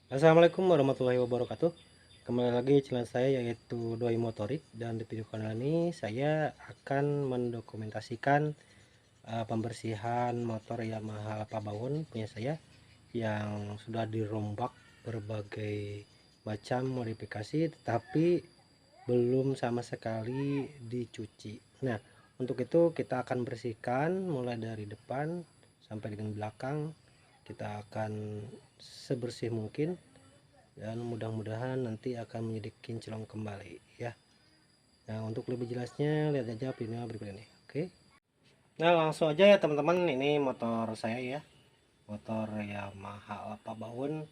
Assalamualaikum warahmatullahi wabarakatuh. Kembali lagi channel saya yaitu Doi Motorik, dan di video kanal ini saya akan mendokumentasikan pembersihan motor Yamaha Lapabawon punya saya yang sudah dirombak berbagai macam modifikasi tetapi belum sama sekali dicuci. Nah, untuk itu kita akan bersihkan mulai dari depan sampai dengan belakang. Kita akan sebersih mungkin dan mudah-mudahan nanti akan menjadi kinclong kembali ya. Nah, untuk lebih jelasnya lihat aja video berikut ini. Oke, nah langsung aja ya teman-teman, ini motor saya ya, motor Yamaha Lapabawon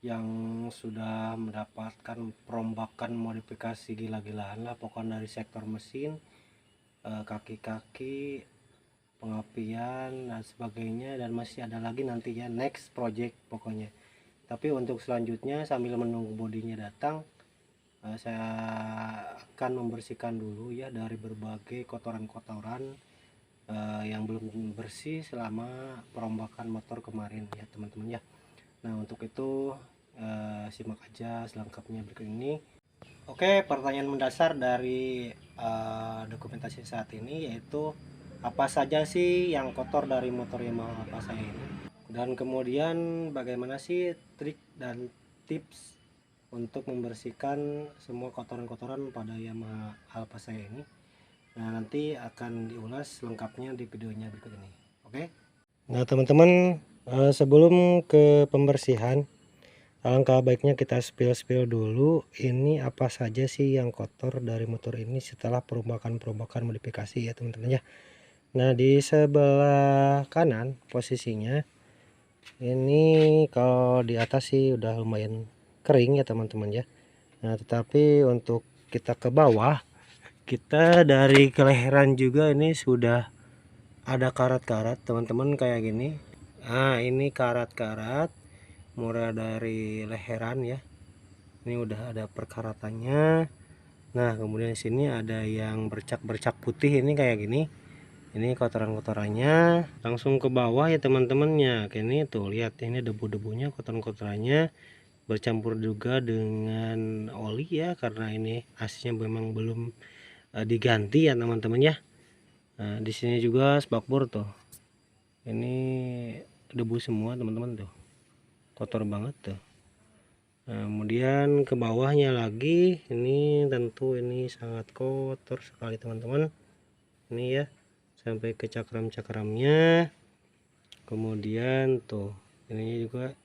yang sudah mendapatkan perombakan modifikasi gila-gilaan lah pokoknya, dari sektor mesin, kaki-kaki, pengapian dan sebagainya, dan masih ada lagi nanti ya, next project pokoknya. Tapi untuk selanjutnya sambil menunggu bodinya datang, saya akan membersihkan dulu ya dari berbagai kotoran-kotoran yang belum bersih selama perombakan motor kemarin ya teman-teman ya. Nah, untuk itu simak aja selengkapnya berikut ini. Oke, pertanyaan mendasar dari dokumentasi saat ini yaitu apa saja sih yang kotor dari motor Yamaha apa saya ini, dan kemudian bagaimana sih trik dan tips untuk membersihkan semua kotoran-kotoran pada Yamaha Alfa saya ini. Nah, nanti akan diulas lengkapnya di videonya berikut ini. Oke. Nah, teman-teman, sebelum ke pembersihan, alangkah baiknya kita spill dulu ini apa saja sih yang kotor dari motor ini setelah perombakan modifikasi ya teman-teman ya. Nah, di sebelah kanan posisinya ini, kalau di atas sih udah lumayan kering ya teman-teman ya. Nah, tetapi untuk kita ke bawah, kita dari keleheran juga ini sudah ada karat-karat teman-teman kayak gini. Nah, ini karat-karat mulai dari leheran ya, ini udah ada perkaratannya. Nah, kemudian di sini ada yang bercak-bercak putih, ini kayak gini, ini kotoran-kotorannya langsung ke bawah ya teman-temannya. Ini tuh lihat, ini debu-debunya, kotoran-kotorannya bercampur juga dengan oli ya, karena ini aslinya memang belum diganti ya teman-teman ya. Nah, di sini juga spakbor tuh, ini debu semua teman-teman tuh, kotor banget tuh. Nah, kemudian ke bawahnya lagi, ini tentu ini sangat kotor sekali teman-teman, ini ya sampai ke cakram-cakramnya. Kemudian tuh ini juga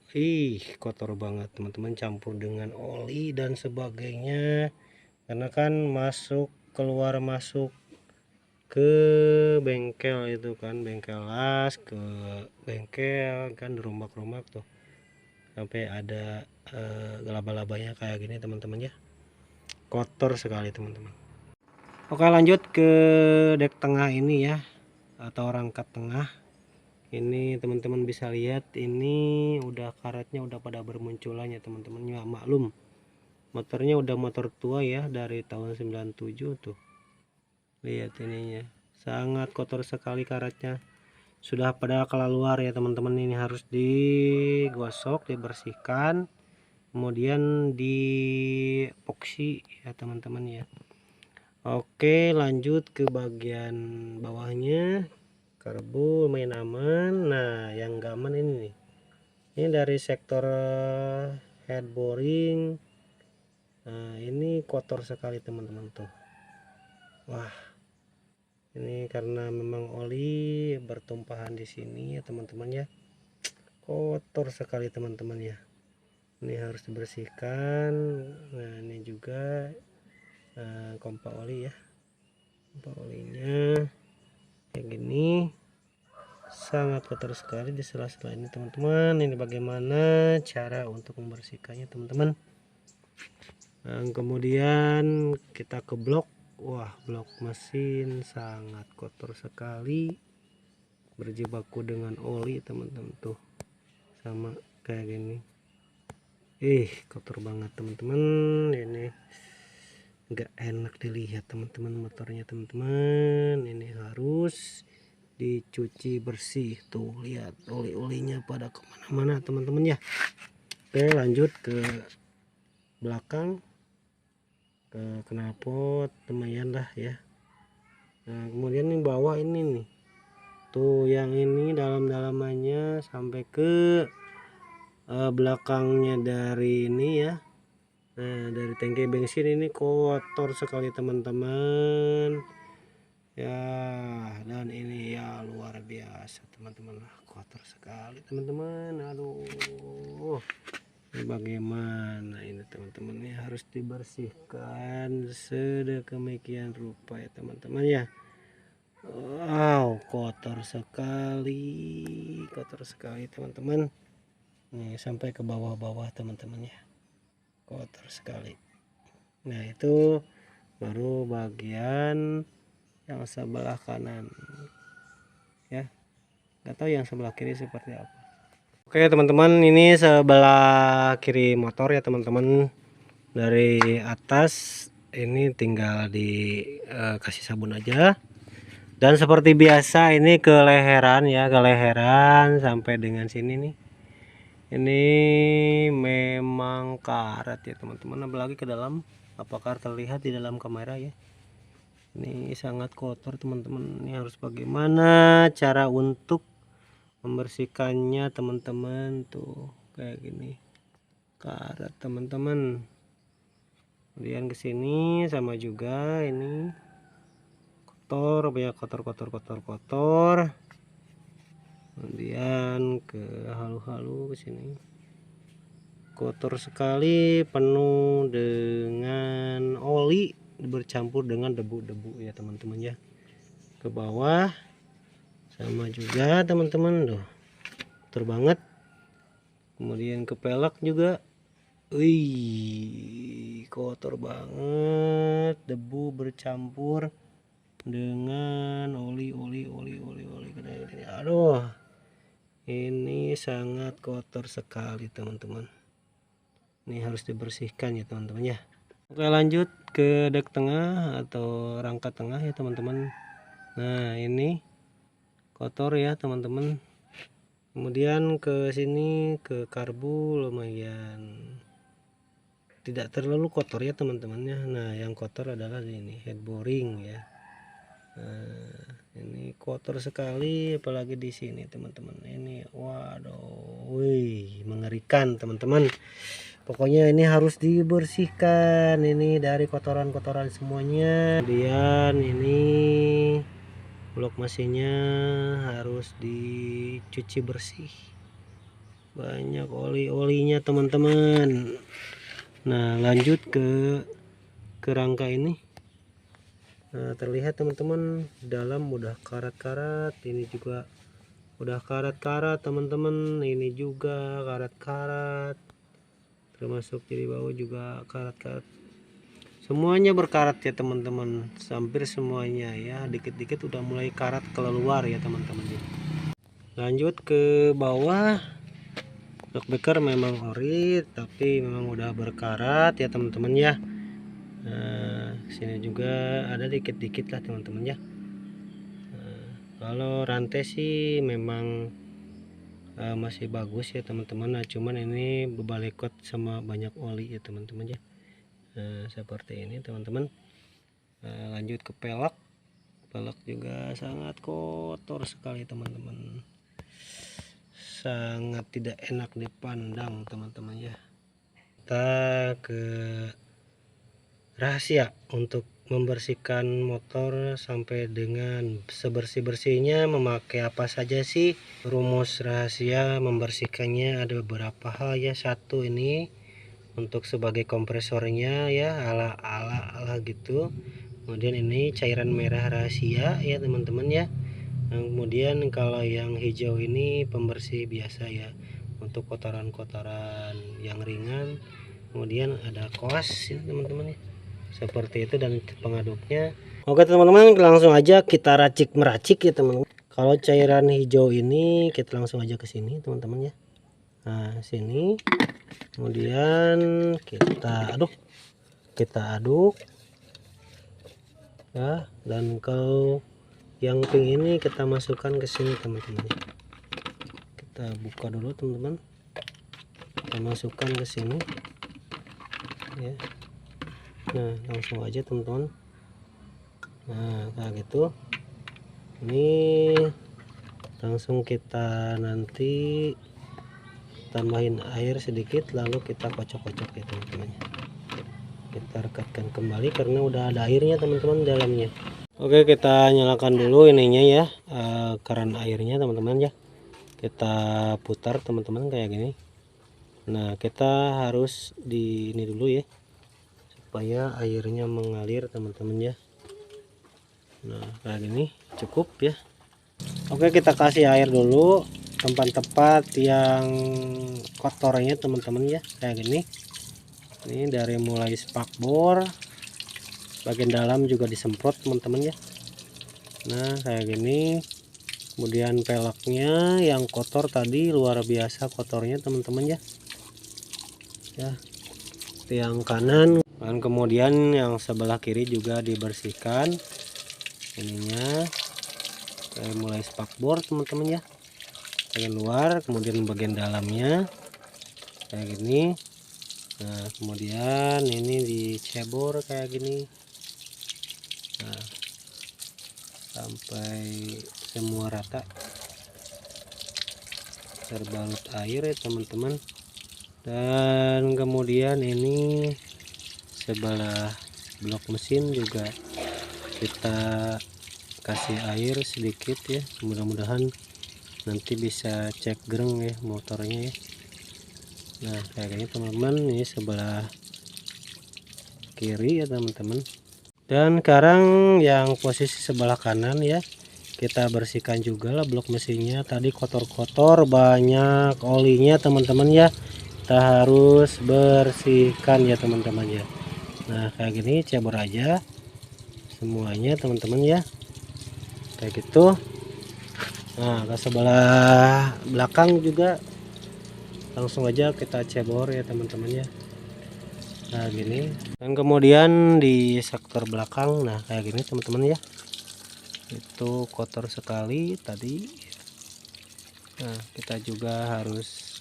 kotor banget teman-teman, campur dengan oli dan sebagainya, karena kan masuk keluar masuk ke bengkel itu kan, bengkel las ke bengkel kan, dirombak-rombak tuh sampai ada laba-labanya kayak gini teman-teman ya, kotor sekali teman-teman. Oke, lanjut ke dek tengah ini ya, atau rangka tengah. Ini teman-teman bisa lihat, ini udah karetnya udah pada bermunculan ya teman-teman ya. Maklum motornya udah motor tua ya, dari tahun 97 tuh. Lihat ininya, sangat kotor sekali karetnya, sudah pada keluar ya teman-teman. Ini harus digosok, dibersihkan, kemudian di epoksi ya teman-teman ya. Oke, lanjut ke bagian bawahnya, karbu lumayan aman. Nah, yang gak aman ini nih, ini dari sektor head boring. Nah, ini kotor sekali teman-teman tuh. Wah, ini karena memang oli bertumpahan di sini ya teman-teman ya, kotor sekali teman-teman ya. Ini harus dibersihkan. Nah, ini juga kompak oli ya, kompak olinya kayak gini, sangat kotor sekali di sela-sela ini teman-teman. Ini bagaimana cara untuk membersihkannya teman-teman. Nah, kemudian kita ke blok. Wah, blok mesin sangat kotor sekali, berjibaku dengan oli teman-teman tuh, sama kayak gini. Kotor banget teman-teman, ini nggak enak dilihat teman-teman motornya teman-teman. Ini harus dicuci bersih tuh, lihat oli-olinya pada kemana-mana teman-teman ya. Oke, lanjut ke belakang, ke knalpot lumayan lah ya. Nah kemudian nih bawah ini nih tuh, yang ini dalam-dalamannya sampai ke belakangnya dari ini ya. Nah dari tangki bensin ini kotor sekali teman-teman ya, dan ini ya luar biasa teman-teman, kotor sekali teman-teman. Aduh, ini bagaimana ini teman-teman, ini harus dibersihkan sedemikian rupa ya teman-teman ya. Wow, kotor sekali teman-teman. Nih sampai ke bawah-bawah teman-teman ya, kotor sekali. Nah itu baru bagian yang sebelah kanan ya, nggak tahu yang sebelah kiri seperti apa. Oke teman-teman, ini sebelah kiri motor ya teman-teman. Dari atas ini tinggal dikasih sabun aja, dan seperti biasa ini ke leheran ya, ke leheran sampai dengan sini nih. Ini memang karat ya teman-teman, apalagi ke dalam, apakah terlihat di dalam kamera ya. Ini sangat kotor teman-teman. Ini harus bagaimana cara untuk membersihkannya teman-teman, tuh kayak gini karat teman-teman. Kemudian ke sini sama juga, ini kotor, banyak kotor. Kemudian ke halu-halu ke sini, kotor sekali, penuh dengan oli bercampur dengan debu-debu ya teman-teman ya. Ke bawah sama juga teman-teman, tuh kotor banget. Kemudian ke pelek juga, wih kotor banget, debu bercampur dengan oli. Aduh, ini sangat kotor sekali teman-teman, ini harus dibersihkan ya teman-teman ya. Oke, lanjut ke dek tengah atau rangka tengah ya teman-teman. Nah ini kotor ya teman-teman. Kemudian ke sini ke karbu lumayan tidak terlalu kotor ya teman-temannya. Nah yang kotor adalah ini head boring ya. Nah, ini kotor sekali, apalagi di sini teman-teman. Ini waduh, wih mengerikan teman-teman. Pokoknya ini harus dibersihkan ini dari kotoran-kotoran semuanya. Kemudian ini blok mesinnya harus dicuci bersih, banyak oli-olinya teman-teman. Nah lanjut ke rangka ini. Nah terlihat teman-teman, dalam udah karat-karat, ini juga udah karat-karat teman-teman, ini juga karat-karat, termasuk jadi bawah juga karat-karat, semuanya berkarat ya teman-teman, hampir semuanya ya, dikit-dikit udah mulai karat keluar ya teman-teman ya. Lanjut ke bawah, shockbreaker memang ori tapi memang udah berkarat ya teman-teman ya. Nah sini juga ada dikit-dikit lah teman-teman ya. Nah, kalau rantai sih memang masih bagus ya teman-teman. Nah cuman ini bebalekot sama banyak oli ya teman-teman ya. Nah seperti ini teman-teman. Lanjut ke pelek juga sangat kotor sekali teman-teman, sangat tidak enak dipandang teman-teman ya. Kita ke rahasia untuk membersihkan motor sampai dengan sebersih-bersihnya, memakai apa saja sih. Rumus rahasia membersihkannya ada beberapa hal ya. Satu, ini untuk sebagai kompresornya ya, ala gitu. Kemudian ini cairan merah rahasia ya teman-teman ya. Kemudian kalau yang hijau ini pembersih biasa ya, untuk kotoran-kotoran yang ringan. Kemudian ada koas ya teman-teman ya, seperti itu, dan pengaduknya. Oke teman-teman, langsung aja kita racik meracik ya teman-teman. Kalau cairan hijau ini kita langsung aja ke sini teman-teman ya. Nah sini, kemudian kita aduk ya, dan kalau yang pink ini kita masukkan ke sini teman-teman. Kita buka dulu teman-teman. kita masukkan ke sini ya. Nah langsung aja teman-teman. Nah kayak gitu. Ini langsung kita nanti tambahin air sedikit, lalu kita kocok-kocok ya teman-teman. Kita rekatkan kembali karena udah ada airnya teman-teman dalamnya. Oke, kita nyalakan dulu ininya ya, keran airnya teman-teman ya. Kita putar teman-teman kayak gini. Nah kita harus di ini dulu ya, supaya airnya mengalir teman-teman ya. Nah kayak gini cukup ya. Oke, kita kasih air dulu tempat-tempat yang kotornya teman-teman ya, kayak gini. Ini dari mulai spakbor bagian dalam juga disemprot teman-teman ya. Nah kayak gini. Kemudian peleknya yang kotor tadi luar biasa kotornya teman-teman ya. Yang kanan, dan kemudian yang sebelah kiri juga dibersihkan ininya. Mulai spakbor teman-teman ya, bagian luar, kemudian bagian dalamnya kayak gini. Nah kemudian ini dicebor kayak gini. Nah sampai semua rata terbalut air ya teman-teman. Dan kemudian ini sebelah blok mesin juga kita kasih air sedikit ya, mudah-mudahan nanti bisa cek gereng ya motornya ya. Nah kayak gini teman-teman, ini sebelah kiri ya teman-teman. Dan sekarang yang posisi sebelah kanan ya, kita bersihkan juga lah blok mesinnya. Tadi kotor-kotor, banyak olinya teman-teman ya, kita harus bersihkan ya teman-teman ya. Nah kayak gini cebor aja semuanya teman-teman ya, kayak gitu. Nah ke sebelah belakang juga langsung aja kita cebor ya teman-teman ya. Nah gini, dan kemudian di sektor belakang, nah kayak gini teman-teman ya, itu kotor sekali tadi. Nah kita juga harus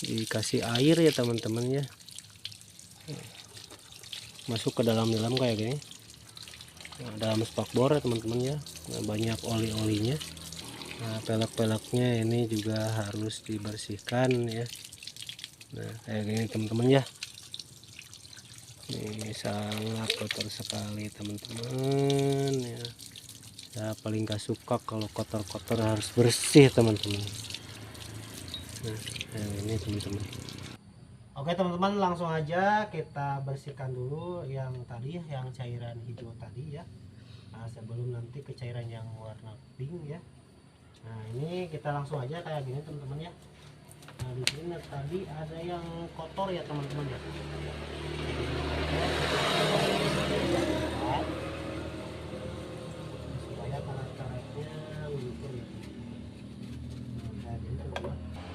dikasih air ya teman-teman ya, masuk ke dalam-dalam kayak gini. Nah, dalam spakbor ya teman-teman ya. Nah, banyak oli-olinya. Nah pelek-peleknya ini juga harus dibersihkan ya. Nah kayak gini teman-teman ya, ini sangat kotor sekali teman-teman ya. Saya paling gak suka kalau kotor-kotor, harus bersih teman-teman. Nah kayak ini teman-teman. Oke teman-teman, langsung aja kita bersihkan dulu yang tadi, yang cairan hijau tadi ya. Nah, sebelum nanti ke cairan yang warna pink ya. Nah ini kita langsung aja kayak gini teman-teman ya. Nah di sini tadi ada yang kotor ya teman-teman ya. Supaya karet-karetnya luntur ya.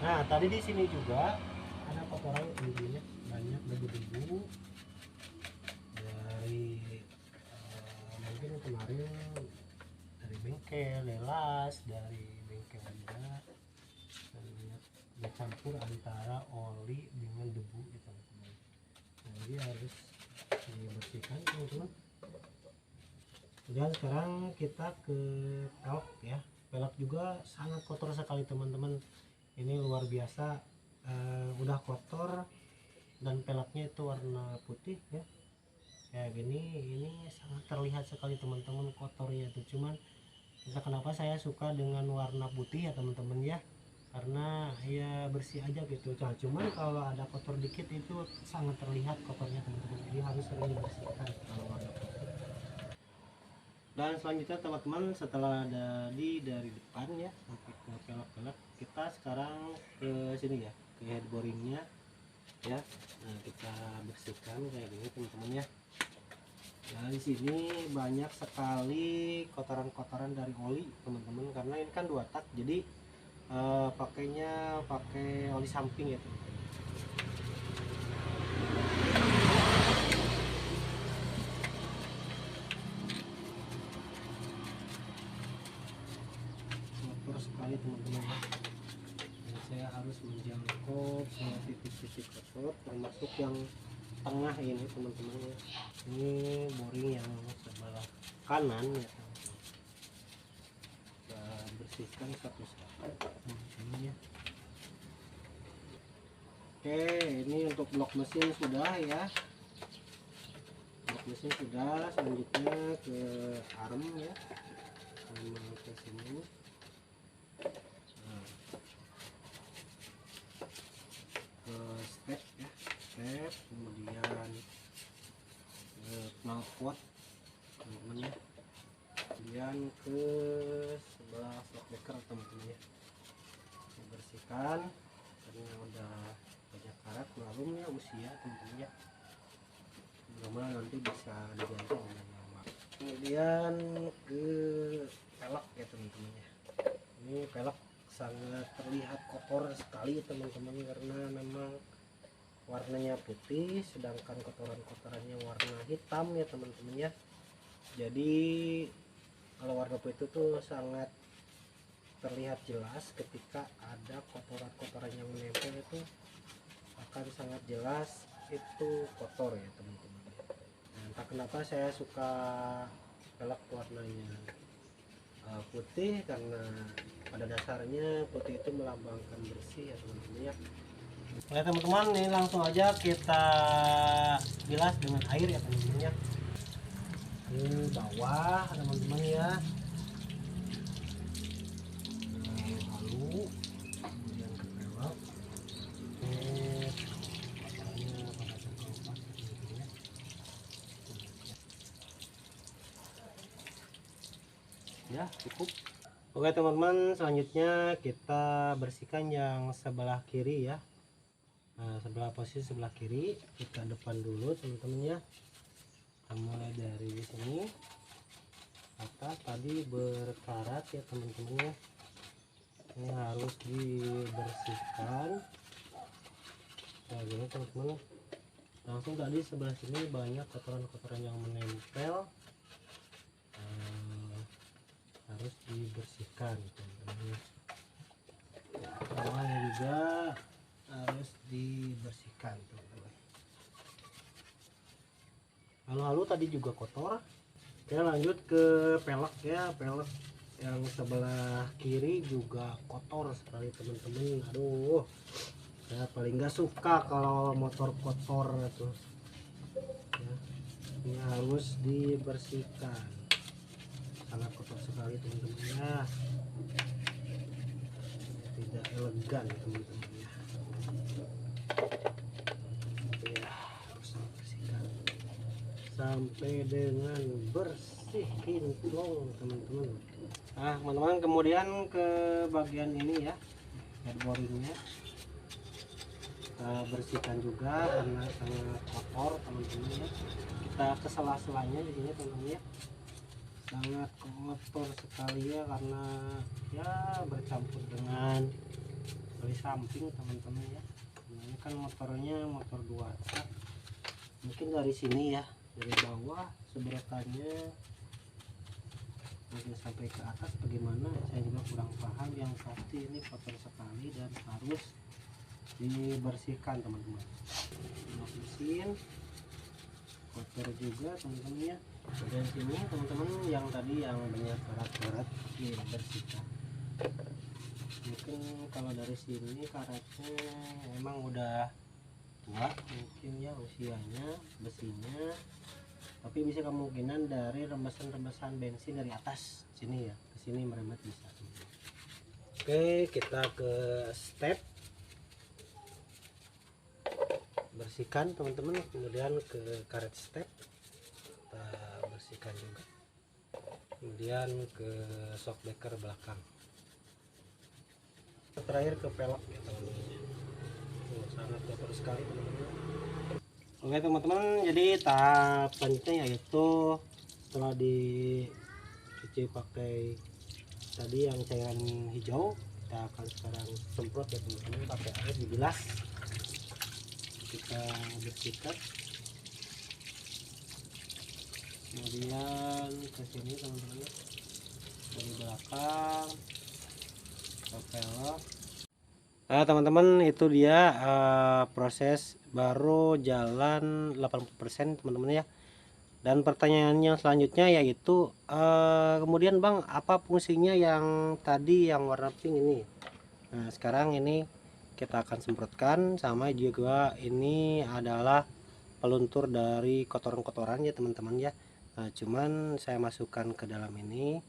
Nah tadi di sini juga ada kotoran ininya, banyak debu-debu dari mungkin kemarin dari bengkel lelas, dari bengkel juga, dan bercampur antara oli dengan debu ya teman-teman. Nah jadi harus dibersihkan teman-teman. Dan sekarang kita ke pelek ya. Pelek juga sangat kotor sekali teman-teman, ini luar biasa. Udah kotor dan peleknya itu warna putih ya, kayak gini. Ini sangat terlihat sekali teman-teman kotornya itu. Cuman entah kenapa saya suka dengan warna putih ya teman-teman ya, karena ya bersih aja gitu. Nah, cuman kalau ada kotor dikit itu sangat terlihat kotornya teman-teman, jadi harus sering dibersihkan kalau warna putih. Dan selanjutnya teman-teman, setelah dari depan ya sampai ke pelek-pelek, kita sekarang ke sini ya, ke head boringnya ya. Nah kita bersihkan kayak gini teman-teman ya. Nah di sini banyak sekali kotoran-kotoran dari oli teman-teman, karena ini kan 2 tak, jadi pakainya pakai oli samping ya teman-teman. Kotor sekali teman-teman ya. Nah, saya harus menjangkau semua titik-titik kotor termasuk yang tengah ini teman-teman ya. Ini boring yang sebelah kanan ya teman-teman. Kita bersihkan satu-satu teman-teman ya. Oke, ini untuk blok mesin sudah ya. Blok mesin sudah, selanjutnya ke arm ya, sama ke sini. Nah, ke step ya, step, kemudian knalpot teman-teman ya, kemudian ke sebelah shockbreaker teman-teman ya. Bersihkan karena udah banyak karat, malum ya usia teman-teman ya, mudah-mudahan nanti bisa diganti oleh lama. Kemudian ke pelek ya teman-teman ya. Ini pelek sangat terlihat kotor sekali teman-teman karena memang warnanya putih sedangkan kotoran-kotorannya warna hitam ya teman-teman ya. Jadi kalau warna putih itu sangat terlihat jelas, ketika ada kotoran-kotoran yang menempel itu akan sangat jelas itu kotor ya teman-teman. Nah, entah kenapa saya suka pelek warnanya putih karena pada dasarnya putih itu melambangkan bersih ya teman-teman ya. Oke teman-teman, ini langsung aja kita bilas dengan air ya teman-teman ya. Ini bawah teman-teman ya. Lalu kemudian ke pelek. Ya cukup. Oke teman-teman, selanjutnya kita bersihkan yang sebelah kiri ya. Nah, posisi sebelah kiri kita depan dulu teman-teman ya. Kita mulai dari sini atas, tadi berkarat ya teman-teman ya. Ini harus dibersihkan. Nah gini teman-teman, langsung tadi sebelah sini banyak kotoran-kotoran yang menempel, harus dibersihkan teman-teman. Bawahnya juga harus dibersihkan teman-teman. Lalu tadi juga kotor. Kita lanjut ke pelek ya. Pelek yang sebelah kiri juga kotor sekali teman-teman. Aduh, saya paling nggak suka kalau motor kotor itu ya. Ini harus dibersihkan, sangat kotor sekali teman-teman ya, tidak elegan teman-teman ya. Ya harus dibersihkan sampai dengan bersih kinclong teman-teman. Nah teman-teman, kemudian ke bagian ini ya, headboardingnya kita bersihkan juga karena sangat kotor teman-teman ya. Kita ke sela-selanya di sini teman-teman ya, sangat kotor sekali ya, karena ya bercampur dengan oli samping teman-teman ya. Ini kan motornya motor 2 tak, mungkin dari sini ya, dari bawah seberetannya mungkin sampai ke atas bagaimana saya juga kurang paham. Yang pasti ini kotor sekali dan harus dibersihkan teman-teman. Mesin kotor juga teman-teman ya. Dan sini teman-teman yang tadi yang banyak karat-karat dibersihkan. Mungkin kalau dari sini karatnya emang udah tua mungkin ya usianya, besinya, tapi bisa kemungkinan dari rembesan-rembesan bensin dari atas sini ya, ke sini merembet bisa. Oke, kita ke step, bersihkan teman-teman. Kemudian ke karet step kita bersihkan juga. Kemudian ke shockbreaker belakang. Terakhir ke pelek ya teman-teman. Sangat kotor sekali teman-teman. Oke teman-teman, jadi tahap selanjutnya yaitu setelah dicuci pakai tadi yang cairan hijau, kita akan sekarang semprot ya teman-teman, pakai air dibilas. Kita bersihkan, kemudian ke sini teman-teman, dari belakang ke pelek, Teman-teman, itu dia proses baru jalan 80% teman-teman ya. Dan pertanyaannya selanjutnya yaitu kemudian Bang, apa fungsinya yang tadi yang warna pink ini? Nah, sekarang ini kita akan semprotkan, sama juga ini adalah peluntur dari kotoran-kotoran ya teman-teman ya. Nah, cuman saya masukkan ke dalam ini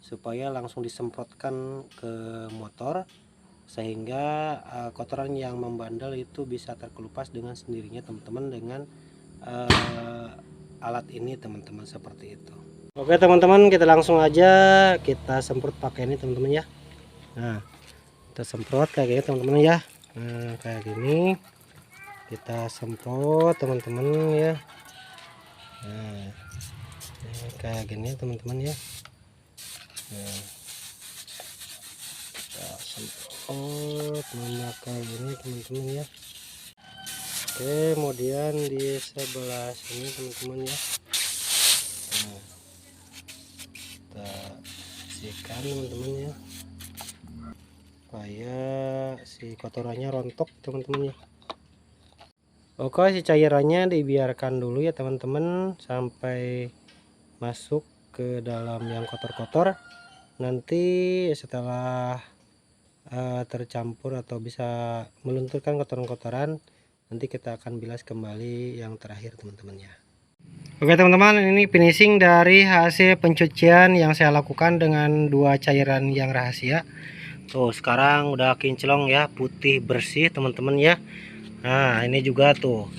supaya langsung disemprotkan ke motor, sehingga kotoran yang membandel itu bisa terkelupas dengan sendirinya teman-teman dengan alat ini teman-teman, seperti itu. Oke teman-teman, kita langsung aja kita semprot pakai ini teman-teman ya. Nah, kita semprot kayak gini teman-teman ya. Nah, kayak gini kita semprot teman-teman ya. Nah, ini kayak gini teman-teman ya. Nah, kita semprot memakai ini teman-teman ya. Oke, kemudian di sebelah sini teman-teman ya. Nah, kita bersihkan teman-teman ya, supaya si kotorannya rontok teman-teman ya. Oke, si cairannya dibiarkan dulu ya teman-teman sampai masuk ke dalam yang kotor-kotor. Nanti setelah tercampur atau bisa melunturkan kotoran-kotoran, nanti kita akan bilas kembali yang terakhir teman-teman ya. Oke teman-teman, ini finishing dari hasil pencucian yang saya lakukan dengan dua cairan yang rahasia. Tuh, sekarang udah kinclong ya, putih bersih teman-teman ya. Nah, ini juga tuh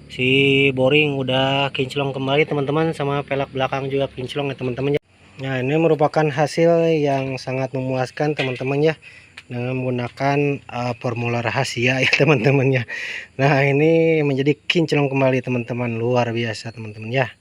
si boring udah kinclong kembali teman-teman, sama pelek belakang juga kinclong ya teman-teman ya. Nah, ini merupakan hasil yang sangat memuaskan teman-teman ya, dengan menggunakan formula rahasia ya teman-teman ya. Nah, ini menjadi kinclong kembali teman-teman, luar biasa teman-teman ya.